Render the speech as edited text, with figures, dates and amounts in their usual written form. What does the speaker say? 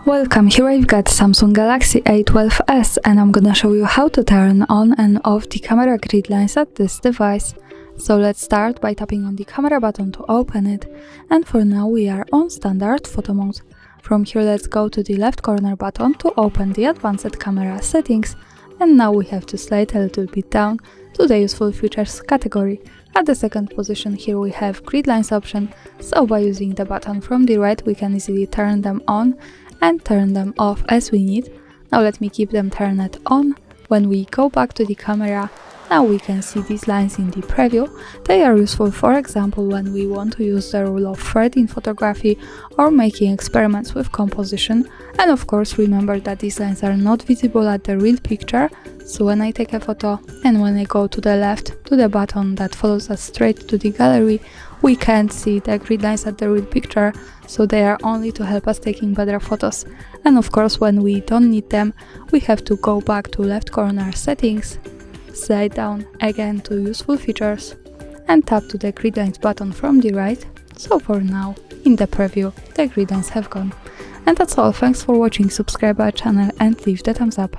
Welcome, here I've got Samsung Galaxy A12s and I'm gonna show you how to turn on and off the camera grid lines at this device. So let's start by tapping on the camera button to open it, and for now we are on standard photo mode. From here let's go to the left corner button to open the advanced camera settings, and now we have to slide a little bit down to the useful features category. At the second position here we have grid lines option, so by using the button from the right we can easily turn them on and turn them off as we need. Now let me keep them turned on. When we go back to the camera, now we can see these lines in the preview. They are useful, for example, when we want to use the rule of third in photography or making experiments with composition. And of course remember that these lines are not visible at the real picture, so when I take a photo and when I go to the left to the button that follows us straight to the gallery, we can't see the grid lines at the real picture, so they are only to help us taking better photos. And of course when we don't need them, we have to go back to left corner settings, slide down again to useful features and tap to the grid lines button from the right. So for now, in the preview, the grid lines have gone. And that's all, thanks for watching, subscribe our channel and leave the thumbs up.